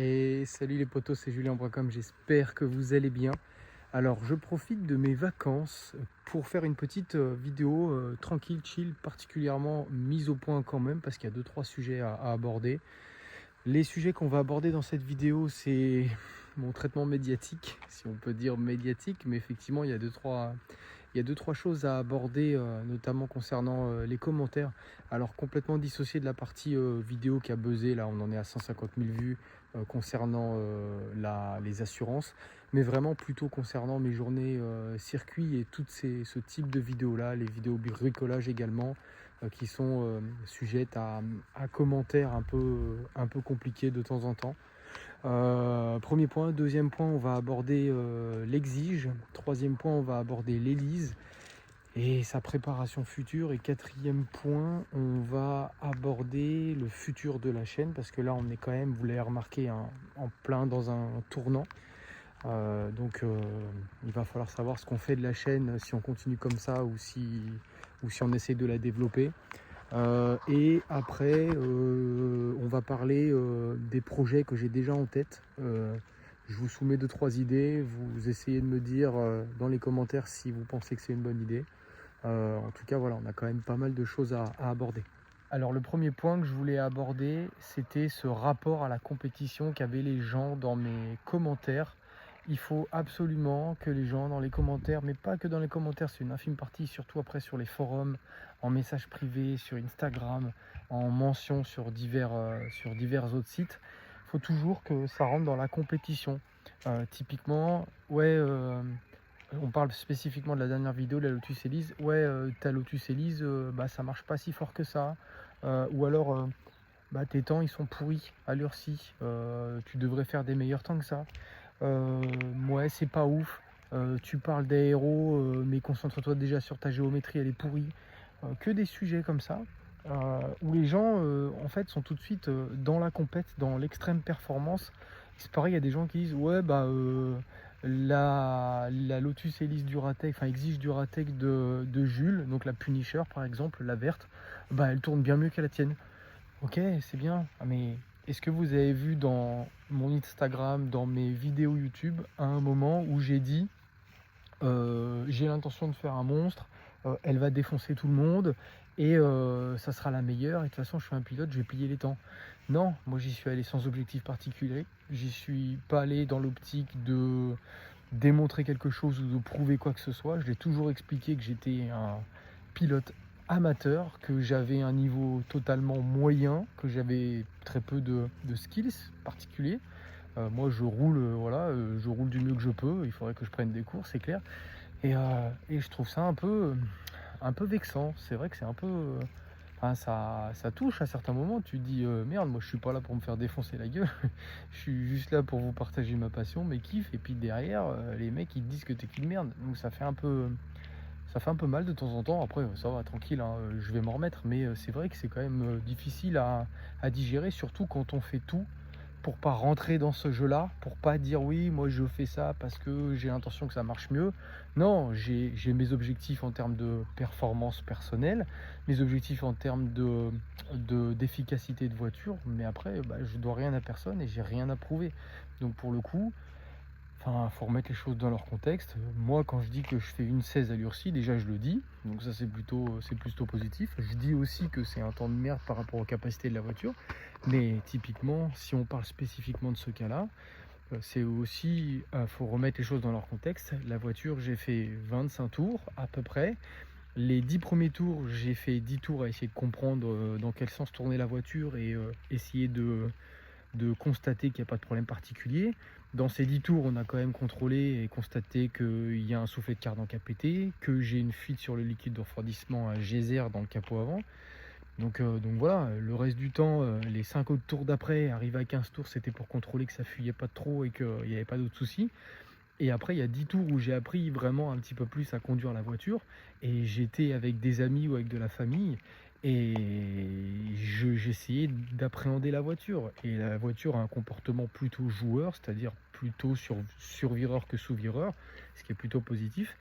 Et salut les potos, c'est Julien.com, j'espère que vous allez bien. Alors je profite de mes vacances pour faire une petite vidéo tranquille, chill, particulièrement mise au point quand même, parce qu'il y a 2-3 sujets à aborder. Les sujets qu'on va aborder dans cette vidéo, c'est mon traitement médiatique, si on peut dire médiatique, mais effectivement il y a deux, trois choses à aborder, notamment concernant les commentaires. Alors complètement dissocié de la partie vidéo qui a buzzé, là on en est à 150 000 vues concernant les assurances, mais vraiment plutôt concernant mes journées circuit et ce type de vidéos-là, les vidéos bricolage également, qui sont sujettes à commentaires un peu compliqués de temps en temps. Premier point. Deuxième point, on va aborder l'exige. Troisième point, on va aborder l'Élise et sa préparation future. Et quatrième point, on va aborder le futur de la chaîne, parce que là on est quand même, vous l'avez remarqué, en plein dans un tournant. Donc il va falloir savoir ce qu'on fait de la chaîne, si on continue comme ça ou si on essaie de la développer. Et après, on va parler des projets que j'ai déjà en tête. Je vous soumets 2-3 idées, vous essayez de me dire dans les commentaires si vous pensez que c'est une bonne idée. En tout cas, voilà, on a quand même pas mal de choses à aborder. Alors le premier point que je voulais aborder, c'était ce rapport à la compétition qu'avaient les gens dans mes commentaires. Il faut absolument que les gens dans les commentaires, mais pas que dans les commentaires, c'est une infime partie, surtout après sur les forums, en messages privés, sur Instagram, en mention sur divers autres sites, il faut toujours que ça rentre dans la compétition. Typiquement, on parle spécifiquement de la dernière vidéo, la Lotus Elise. Ta Lotus Elise, ça marche pas si fort que ça. Ou alors, tes temps ils sont pourris à l'heure-ci. Tu devrais faire des meilleurs temps que ça. C'est pas ouf. Tu parles d'aéro, mais concentre-toi déjà sur ta géométrie, elle est pourrie. Que des sujets comme ça, où les gens en fait sont tout de suite dans la compète, dans l'extrême performance. C'est pareil, il y a des gens qui disent la Lotus Elise Duratec, enfin Exige Duratec de Jules, donc la Punisher par exemple, la verte, elle tourne bien mieux que la tienne. Ok, c'est bien, mais est-ce que vous avez vu dans mon Instagram, dans mes vidéos YouTube, à un moment où j'ai dit j'ai l'intention de faire un monstre, elle va défoncer tout le monde et ça sera la meilleure, et de toute façon je suis un pilote, je vais plier les temps. Non, moi j'y suis allé sans objectif particulier, j'y suis pas allé dans l'optique de démontrer quelque chose ou de prouver quoi que ce soit. Je l'ai toujours expliqué que j'étais un pilote amateur, que j'avais un niveau totalement moyen, que j'avais très peu de skills particuliers. Moi je roule, je roule du mieux que je peux, il faudrait que je prenne des cours, c'est clair. Et je trouve ça un peu vexant. C'est vrai que c'est un peu... ça touche à certains moments. Tu te dis merde, moi je suis pas là pour me faire défoncer la gueule. Je suis juste là pour vous partager ma passion, mes kiffs. Et puis derrière, les mecs ils te disent que t'es qu'une merde. Donc ça fait un peu mal de temps en temps. Après ça va, tranquille, hein, je vais m'en remettre. Mais c'est vrai que c'est quand même difficile à digérer, surtout quand on fait tout pour pas rentrer dans ce jeu-là, pour pas dire oui, moi je fais ça parce que j'ai l'intention que ça marche mieux. Non, j'ai mes objectifs en termes de performance personnelle, mes objectifs en termes d'efficacité de voiture, mais après, je dois rien à personne et j'ai rien à prouver. Donc pour le coup, faut remettre les choses dans leur contexte. Moi, quand je dis que je fais une 16 à l'URSI, déjà je le dis, donc ça c'est plutôt positif. Je dis aussi que c'est un temps de merde par rapport aux capacités de la voiture, mais typiquement, si on parle spécifiquement de ce cas-là, c'est aussi, faut remettre les choses dans leur contexte. La voiture, j'ai fait 25 tours à peu près. Les 10 premiers tours, j'ai fait 10 tours à essayer de comprendre dans quel sens tournait la voiture et essayer de constater qu'il n'y a pas de problème particulier. Dans ces 10 tours, on a quand même contrôlé et constaté qu'il y a un soufflet de cardan qui a pété, que j'ai une fuite sur le liquide de refroidissement à geyser dans le capot avant. Donc voilà, le reste du temps, les 5 autres tours d'après, arrivé à 15 tours, c'était pour contrôler que ça fuyait pas trop et qu'il n'y avait pas d'autres soucis. Et après, il y a 10 tours où j'ai appris vraiment un petit peu plus à conduire la voiture. Et j'étais avec des amis ou avec de la famille. Et j'essayais d'appréhender la voiture. Et la voiture a un comportement plutôt joueur, c'est-à-dire plutôt survireur que sous-vireur, ce qui est plutôt positif.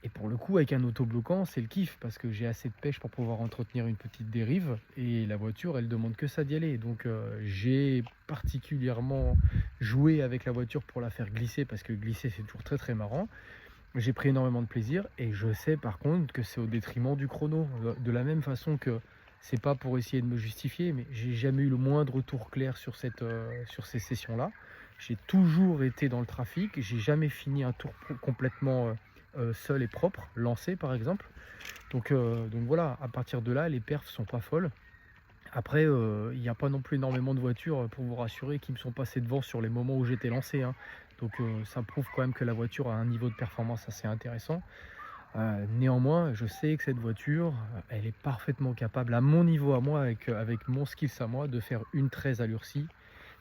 Et pour le coup, avec un autobloquant, c'est le kiff parce que j'ai assez de pêche pour pouvoir entretenir une petite dérive et la voiture, elle demande que ça d'y aller. Donc j'ai particulièrement joué avec la voiture pour la faire glisser parce que glisser, c'est toujours très très marrant. J'ai pris énormément de plaisir et je sais par contre que c'est au détriment du chrono. De la même façon que c'est pas pour essayer de me justifier, mais j'ai jamais eu le moindre tour clair sur sur ces sessions-là. J'ai toujours été dans le trafic, j'ai jamais fini un tour complètement seul et propre, lancé par exemple. Donc voilà, à partir de là, les perfs sont pas folles. Après, il n'y a pas non plus énormément de voitures pour vous rassurer qui me sont passées devant sur les moments où j'étais lancé, hein. Donc ça prouve quand même que la voiture a un niveau de performance assez intéressant. Néanmoins, je sais que cette voiture, elle est parfaitement capable, à mon niveau à moi, avec mon skills à moi, de faire une 13 à l'urcie.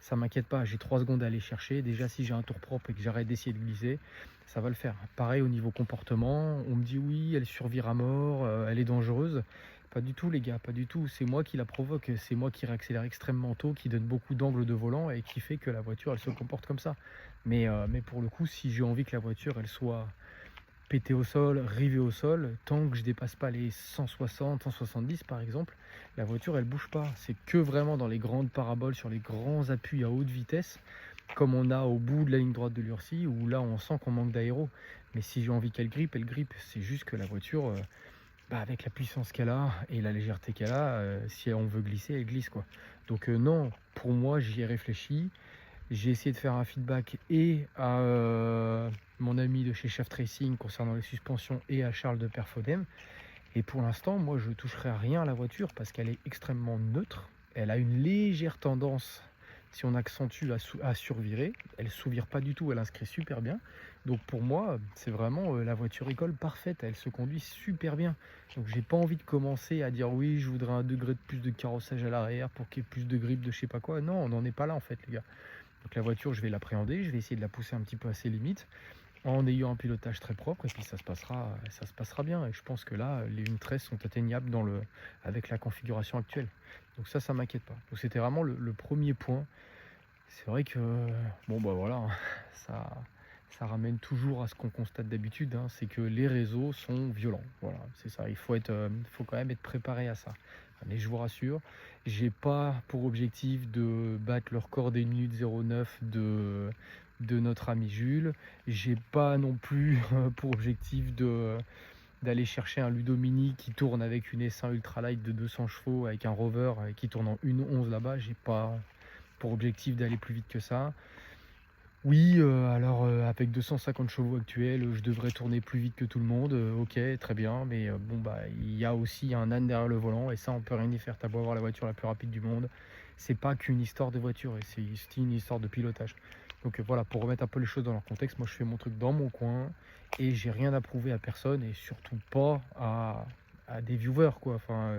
Ça m'inquiète pas, j'ai 3 secondes à aller chercher. Déjà, si j'ai un tour propre et que j'arrête d'essayer de glisser, ça va le faire. Pareil au niveau comportement, on me dit oui, elle survire à mort, elle est dangereuse. Pas du tout les gars, pas du tout. C'est moi qui la provoque, c'est moi qui réaccélère extrêmement tôt, qui donne beaucoup d'angle de volant et qui fait que la voiture, elle se comporte comme ça. Mais pour le coup, si j'ai envie que la voiture, elle soit pété au sol, rivé au sol, tant que je dépasse pas les 160, 170 par exemple, la voiture elle bouge pas. C'est que vraiment dans les grandes paraboles, sur les grands appuis à haute vitesse, comme on a au bout de la ligne droite de l'Urcie, où là on sent qu'on manque d'aéro. Mais si j'ai envie qu'elle grippe, elle grippe. C'est juste que la voiture, avec la puissance qu'elle a et la légèreté qu'elle a, si on veut glisser, elle glisse quoi. Donc non, pour moi j'y ai réfléchi. J'ai essayé de faire un feedback et à mon ami de chez Shaft Racing concernant les suspensions et à Charles de Perfodem. Et pour l'instant, moi, je ne toucherai à rien à la voiture parce qu'elle est extrêmement neutre. Elle a une légère tendance, si on accentue, à survirer. Elle ne sous-vire pas du tout, elle inscrit super bien. Donc pour moi, c'est vraiment la voiture école parfaite. Elle se conduit super bien. Donc j'ai pas envie de commencer à dire oui, je voudrais un degré de plus de carrossage à l'arrière pour qu'il y ait plus de grippe de je sais pas quoi. Non, on n'en est pas là en fait, les gars. Donc la voiture, je vais l'appréhender, je vais essayer de la pousser un petit peu à ses limites en ayant un pilotage très propre et puis ça se passera bien. Et je pense que là, les 1.13 sont atteignables avec la configuration actuelle. Donc ça m'inquiète pas. Donc c'était vraiment le premier point. C'est vrai que, bon bah voilà, hein, ça, ça ramène toujours à ce qu'on constate d'habitude, hein, c'est que les réseaux sont violents. Voilà, c'est ça, faut quand même être préparé à ça. Mais je vous rassure, j'ai pas pour objectif de battre le record des minutes 09 de notre ami Jules. J'ai pas non plus pour objectif d'aller chercher un Ludomini qui tourne avec une S1 Ultralight de 200 chevaux, avec un rover qui tourne en 1.11 là-bas. J'ai pas pour objectif d'aller plus vite que ça. Oui, alors avec 250 chevaux actuels, je devrais tourner plus vite que tout le monde. Ok, très bien, mais bon bah il y a aussi un âne derrière le volant et ça on peut rien y faire. T'as beau avoir la voiture la plus rapide du monde, c'est pas qu'une histoire de voiture, et c'est une histoire de pilotage. Donc voilà, pour remettre un peu les choses dans leur contexte, moi je fais mon truc dans mon coin et j'ai rien à prouver à personne et surtout pas à des viewers quoi. Enfin,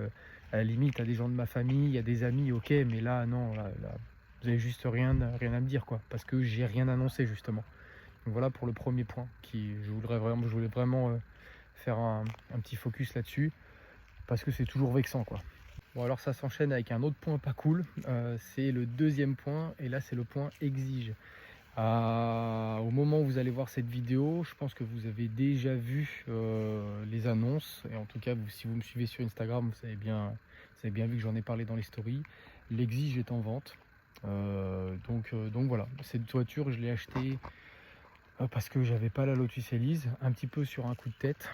à la limite à des gens de ma famille, à des amis, ok, mais là non, là, vous avez juste rien à me dire quoi, parce que j'ai rien annoncé justement. Donc voilà pour le premier point je voulais vraiment faire un petit focus là-dessus parce que c'est toujours vexant quoi. Bon alors ça s'enchaîne avec un autre point pas cool, c'est le deuxième point et là c'est le point exige. Au moment où vous allez voir cette vidéo, je pense que vous avez déjà vu les annonces et en tout cas si vous me suivez sur Instagram vous avez bien vu que j'en ai parlé dans les stories. L'exige est en vente. Donc voilà, cette voiture je l'ai achetée parce que j'avais pas la Lotus Elise, un petit peu sur un coup de tête,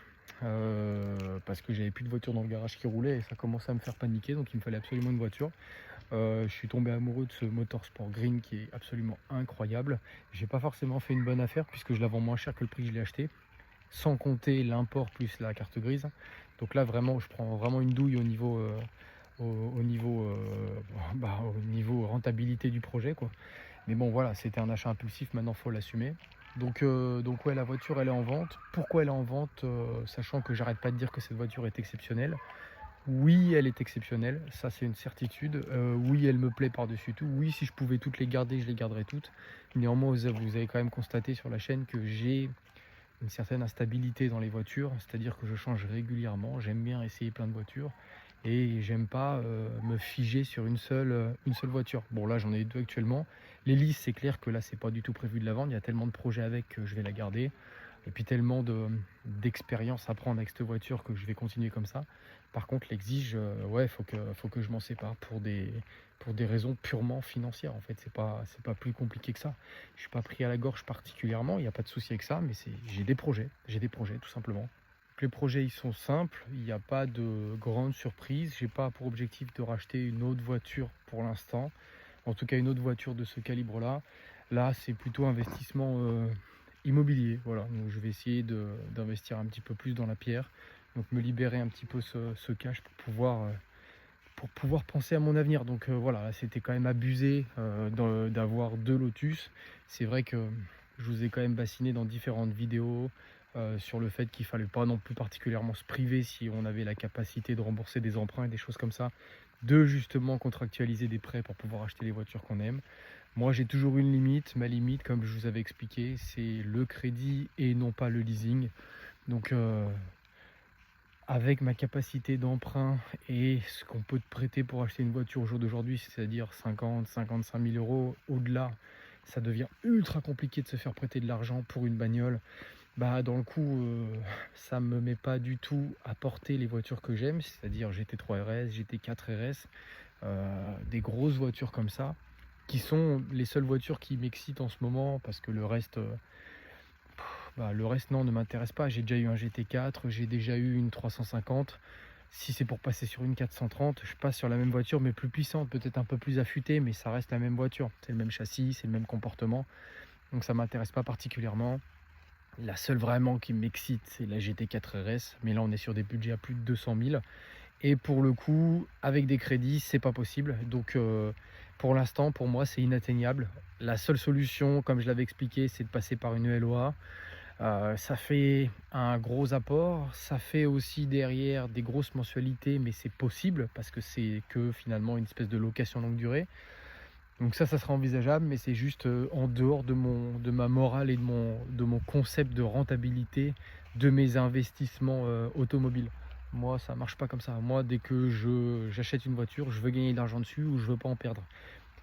parce que j'avais plus de voiture dans le garage qui roulait et ça commençait à me faire paniquer, donc il me fallait absolument une voiture. Je suis tombé amoureux de ce Motorsport Green qui est absolument incroyable. J'ai pas forcément fait une bonne affaire puisque je la vends moins cher que le prix que je l'ai acheté, sans compter l'import plus la carte grise. Donc là vraiment je prends vraiment une douille au niveau au niveau rentabilité du projet quoi. Mais bon voilà, c'était un achat impulsif, maintenant faut l'assumer. Donc ouais, la voiture elle est en vente. Pourquoi elle est en vente, sachant que j'arrête pas de dire que cette voiture est exceptionnelle. Oui, elle est exceptionnelle, ça c'est une certitude. Oui, elle me plaît par-dessus tout. Oui, si je pouvais toutes les garder, je les garderais toutes. Néanmoins, vous avez quand même constaté sur la chaîne que j'ai une certaine instabilité dans les voitures, c'est-à-dire que je change régulièrement. J'aime bien essayer plein de voitures et j'aime pas me figer sur une seule voiture. Bon là j'en ai deux actuellement. L'Hélice, c'est clair que là c'est pas du tout prévu de la vendre, il y a tellement de projets avec que je vais la garder. et puis tellement d'expérience à prendre avec cette voiture que je vais continuer comme ça. Par contre, l'Exige, ouais, faut que je m'en sépare pour des raisons purement financières. En fait, c'est pas plus compliqué que ça. Je suis pas pris à la gorge particulièrement, il n'y a pas de souci avec ça, mais j'ai des projets tout simplement. Les projets ils sont simples, il n'y a pas de grande surprise. J'ai pas pour objectif de racheter une autre voiture pour l'instant, en tout cas une autre voiture de ce calibre-là. Là, c'est plutôt investissement immobilier. Voilà, donc je vais essayer d'investir un petit peu plus dans la pierre, donc me libérer un petit peu ce cash pour pouvoir penser à mon avenir. Donc voilà, c'était quand même abusé d'avoir deux Lotus. C'est vrai que je vous ai quand même bassiné dans différentes vidéos sur le fait qu'il fallait pas non plus particulièrement se priver si on avait la capacité de rembourser des emprunts et des choses comme ça, de justement contractualiser des prêts pour pouvoir acheter les voitures qu'on aime. Moi, j'ai toujours une limite. Ma limite, comme je vous avais expliqué, c'est le crédit et non pas le leasing. Donc, avec ma capacité d'emprunt et ce qu'on peut te prêter pour acheter une voiture au jour d'aujourd'hui, c'est-à-dire 50-55 000 euros, au-delà, ça devient ultra compliqué de se faire prêter de l'argent pour une bagnole. Bah, dans le coup, ça me met pas du tout à porter les voitures que j'aime, c'est-à-dire GT3 RS, GT4 RS, des grosses voitures comme ça, qui sont les seules voitures qui m'excitent en ce moment, parce que le reste non, ne m'intéresse pas. J'ai déjà eu un GT4, j'ai déjà eu une 350. Si c'est pour passer sur une 430, je passe sur la même voiture, mais plus puissante, peut-être un peu plus affûtée, mais ça reste la même voiture. C'est le même châssis, c'est le même comportement, donc ça m'intéresse pas particulièrement. La seule vraiment qui m'excite, c'est la GT4 RS, mais là on est sur des budgets à plus de 200 000. Et pour le coup, avec des crédits, c'est pas possible. Donc pour l'instant, pour moi, c'est inatteignable. La seule solution, comme je l'avais expliqué, c'est de passer par une LOA. Ça fait un gros apport, ça fait aussi derrière des grosses mensualités, mais c'est possible parce que c'est que finalement une espèce de location longue durée. Donc ça sera envisageable, mais c'est juste en dehors de ma morale et de mon concept de rentabilité de mes investissements automobiles. Moi, ça marche pas comme ça. Moi, dès que j'achète une voiture, je veux gagner de l'argent dessus ou je veux pas en perdre.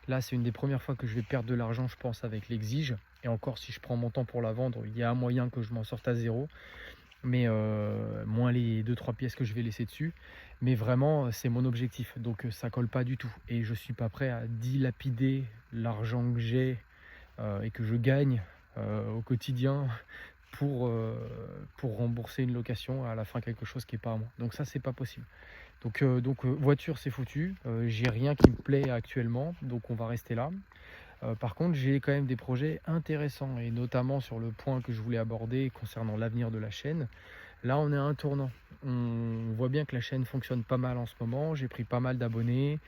Là, c'est une des premières fois que je vais perdre de l'argent, je pense, avec l'Exige. Et encore, si je prends mon temps pour la vendre, il y a un moyen que je m'en sorte à zéro. Mais moins les 2-3 pièces que je vais laisser dessus. Mais vraiment, c'est mon objectif. Donc ça colle pas du tout. Et je suis pas prêt à dilapider l'argent que j'ai et que je gagne au quotidien pour rembourser une location à la fin quelque chose qui est pas à moi. Donc ça, c'est pas possible. Donc voiture, c'est foutu. J'ai rien qui me plaît actuellement. Donc on va rester là. Par contre, j'ai quand même des projets intéressants, et notamment sur le point que je voulais aborder concernant l'avenir de la chaîne. Là, on est à un tournant. On voit bien que la chaîne fonctionne pas mal en ce moment. J'ai pris pas mal d'abonnés.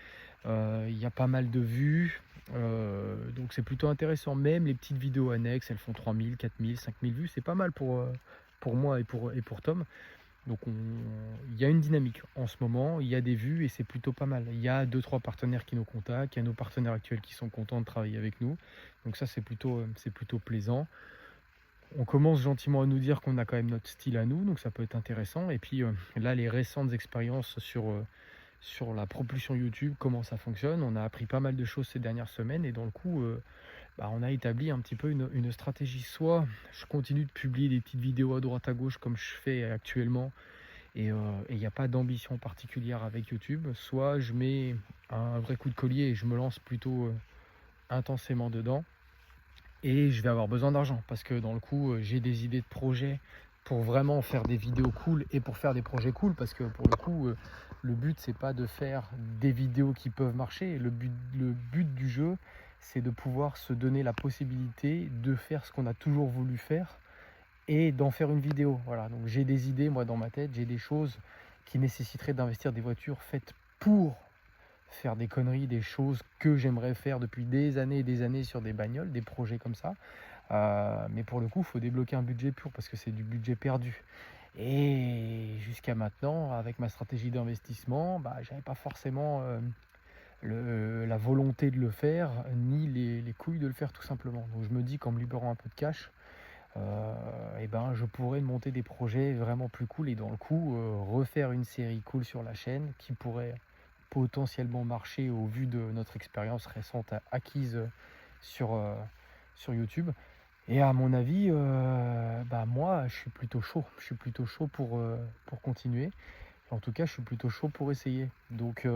Il y a pas mal de vues. Donc c'est plutôt intéressant. Même les petites vidéos annexes, elles font 3000, 4000, 5000 vues. C'est pas mal pour moi et pour Tom. Donc il y a une dynamique en ce moment, il y a des vues et c'est plutôt pas mal. Il y a 2-3 partenaires qui nous contactent, il y a nos partenaires actuels qui sont contents de travailler avec nous. Donc ça c'est plutôt plaisant. On commence gentiment à nous dire qu'on a quand même notre style à nous, donc ça peut être intéressant. Et puis là, les récentes expériences sur la propulsion YouTube, comment ça fonctionne. On a appris pas mal de choses ces dernières semaines et dans le coup, on a établi un petit peu une stratégie. Soit je continue de publier des petites vidéos à droite à gauche comme je fais actuellement et il n'y a pas d'ambition particulière avec YouTube, soit je mets un vrai coup de collier et je me lance plutôt intensément dedans et je vais avoir besoin d'argent parce que dans le coup j'ai des idées de projets pour vraiment faire des vidéos cool et pour faire des projets cool, parce que pour le coup le but c'est pas de faire des vidéos qui peuvent marcher. Le but du jeu, c'est de pouvoir se donner la possibilité de faire ce qu'on a toujours voulu faire et d'en faire une vidéo. Voilà, donc j'ai des idées moi dans ma tête, j'ai des choses qui nécessiteraient d'investir des voitures faites pour faire des conneries, des choses que j'aimerais faire depuis des années et des années sur des bagnoles, des projets comme ça. Mais pour le coup, il faut débloquer un budget pur parce que c'est du budget perdu. Et jusqu'à maintenant, avec ma stratégie d'investissement, j'avais pas forcément la volonté de le faire, ni les couilles de le faire tout simplement. Donc je me dis qu'en me libérant un peu de cash, je pourrais monter des projets vraiment plus cool et dans le coup refaire une série cool sur la chaîne qui pourrait potentiellement marcher au vu de notre expérience récente acquise sur, sur YouTube. Et à mon avis, moi, je suis plutôt chaud. Je suis plutôt chaud pour continuer. En tout cas, je suis plutôt chaud pour essayer. Donc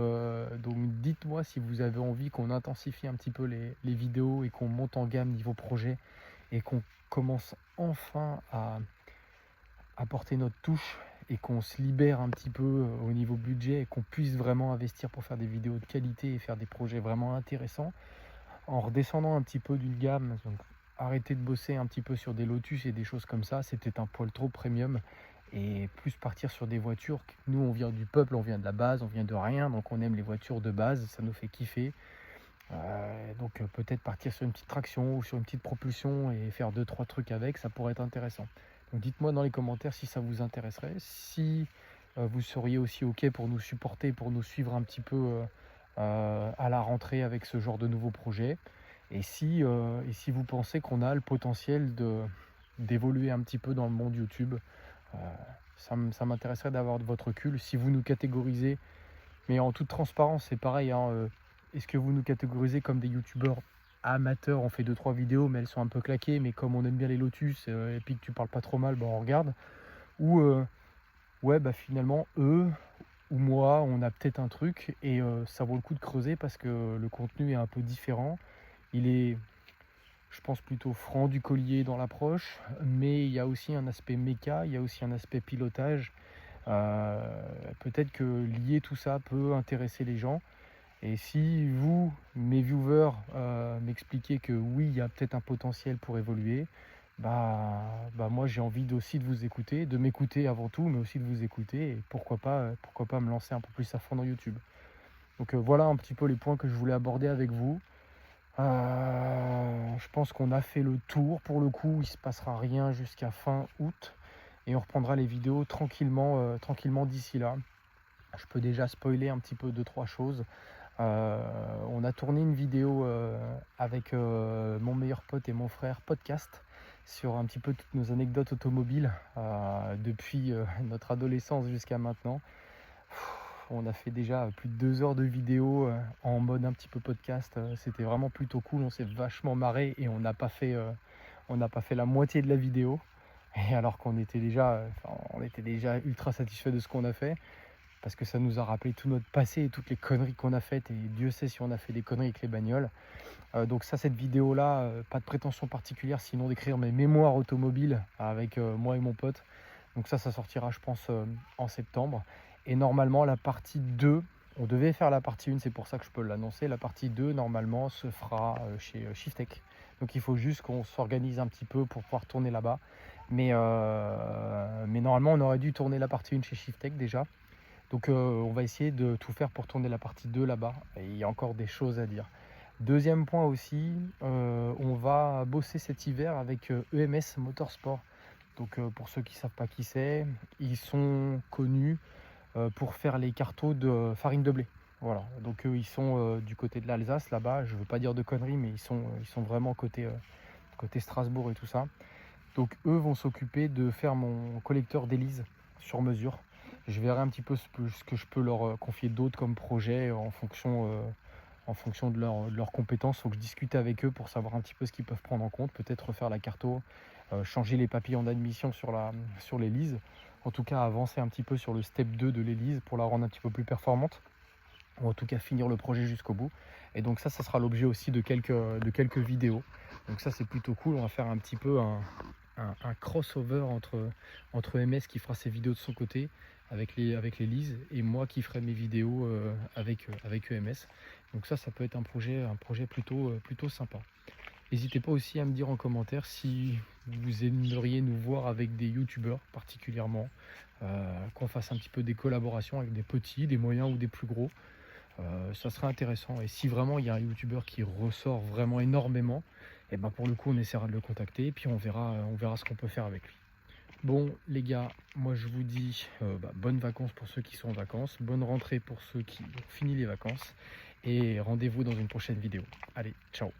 dites-moi si vous avez envie qu'on intensifie un petit peu les vidéos et qu'on monte en gamme niveau projet et qu'on commence enfin à apporter notre touche et qu'on se libère un petit peu au niveau budget et qu'on puisse vraiment investir pour faire des vidéos de qualité et faire des projets vraiment intéressants en redescendant un petit peu d'une gamme. Donc arrêter de bosser un petit peu sur des Lotus et des choses comme ça, c'est peut-être un poil trop premium, et plus partir sur des voitures. Nous, on vient du peuple, on vient de la base, on vient de rien, donc on aime les voitures de base, ça nous fait kiffer. Peut-être partir sur une petite traction ou sur une petite propulsion et faire 2-3 trucs avec, ça pourrait être intéressant. Donc dites-moi dans les commentaires si ça vous intéresserait, si vous seriez aussi ok pour nous supporter, pour nous suivre un petit peu à la rentrée avec ce genre de nouveaux projets, et si vous pensez qu'on a le potentiel d'évoluer un petit peu dans le monde YouTube. euh, ça m'intéresserait d'avoir de votre recul. Si vous nous catégorisez, mais en toute transparence, c'est pareil, hein, est-ce que vous nous catégorisez comme des youtubeurs amateurs? On fait 2-3 vidéos, mais elles sont un peu claquées, mais comme on aime bien les Lotus, et puis que tu parles pas trop mal, on regarde. Ou ouais, finalement, eux ou moi, on a peut-être un truc, et ça vaut le coup de creuser parce que le contenu est un peu différent. Il est, je pense, plutôt franc du collier dans l'approche, mais il y a aussi un aspect méca, il y a aussi un aspect pilotage. Peut-être que lier tout ça peut intéresser les gens. Et si vous, mes viewers, m'expliquez que oui, il y a peut-être un potentiel pour évoluer, moi j'ai envie aussi de vous écouter, de m'écouter avant tout, mais aussi de vous écouter, et pourquoi pas me lancer un peu plus à fond dans YouTube. Donc voilà un petit peu les points que je voulais aborder avec vous. Je pense qu'on a fait le tour pour le coup, il se passera rien jusqu'à fin août, et on reprendra les vidéos tranquillement d'ici là. Je peux déjà spoiler un petit peu 2-3 choses. On a tourné une vidéo avec mon meilleur pote et mon frère podcast sur un petit peu toutes nos anecdotes automobiles depuis notre adolescence jusqu'à maintenant. On a fait déjà plus de 2 heures de vidéo en mode un petit peu podcast. C'était vraiment plutôt cool, on s'est vachement marré, et on n'a pas fait la moitié de la vidéo. Et alors qu'on était déjà ultra satisfait de ce qu'on a fait, parce que ça nous a rappelé tout notre passé et toutes les conneries qu'on a faites, et Dieu sait si on a fait des conneries avec les bagnoles. Donc ça, cette vidéo-là, pas de prétention particulière, sinon d'écrire mes mémoires automobiles avec moi et mon pote. Donc ça sortira, je pense, en septembre. Et normalement, la partie 2, on devait faire la partie 1, c'est pour ça que je peux l'annoncer. La partie 2, normalement, se fera chez Shiftech. Donc il faut juste qu'on s'organise un petit peu pour pouvoir tourner là-bas. Mais normalement, on aurait dû tourner la partie 1 chez Shiftech déjà. Donc on va essayer de tout faire pour tourner la partie 2 là-bas. Et il y a encore des choses à dire. Deuxième point aussi, on va bosser cet hiver avec EMS Motorsport. Donc pour ceux qui ne savent pas qui c'est, ils sont connus pour faire les cartos de farine de blé. Voilà, donc eux ils sont du côté de l'Alsace là-bas. Je ne veux pas dire de conneries, mais ils sont vraiment côté Strasbourg et tout ça. Donc eux vont s'occuper de faire mon collecteur d'hélice sur mesure. Je verrai un petit peu ce que je peux leur confier d'autres comme projet en fonction de leurs compétences. Il faut que je discute avec eux pour savoir un petit peu ce qu'ils peuvent prendre en compte. Peut-être refaire la carto, changer les papillons d'admission sur l'hélice. En tout cas, avancer un petit peu sur le step 2 de l'hélice pour la rendre un petit peu plus performante. Ou en tout cas finir le projet jusqu'au bout. Et donc ça sera l'objet aussi de quelques vidéos. Donc ça c'est plutôt cool. On va faire un petit peu un crossover entre MS qui fera ses vidéos de son côté avec les Liz, et moi qui ferai mes vidéos avec EMS. Donc ça peut être un projet plutôt sympa. N'hésitez pas aussi à me dire en commentaire si vous aimeriez nous voir avec des youtubeurs particulièrement, qu'on fasse un petit peu des collaborations avec des petits, des moyens ou des plus gros. Ça serait intéressant, et si vraiment il y a un youtubeur qui ressort vraiment énormément, et pour le coup on essaiera de le contacter, et puis on verra ce qu'on peut faire avec lui. Bon les gars, moi je vous dis bonnes vacances pour ceux qui sont en vacances, bonne rentrée pour ceux qui ont fini les vacances, et rendez-vous dans une prochaine vidéo. Allez, ciao.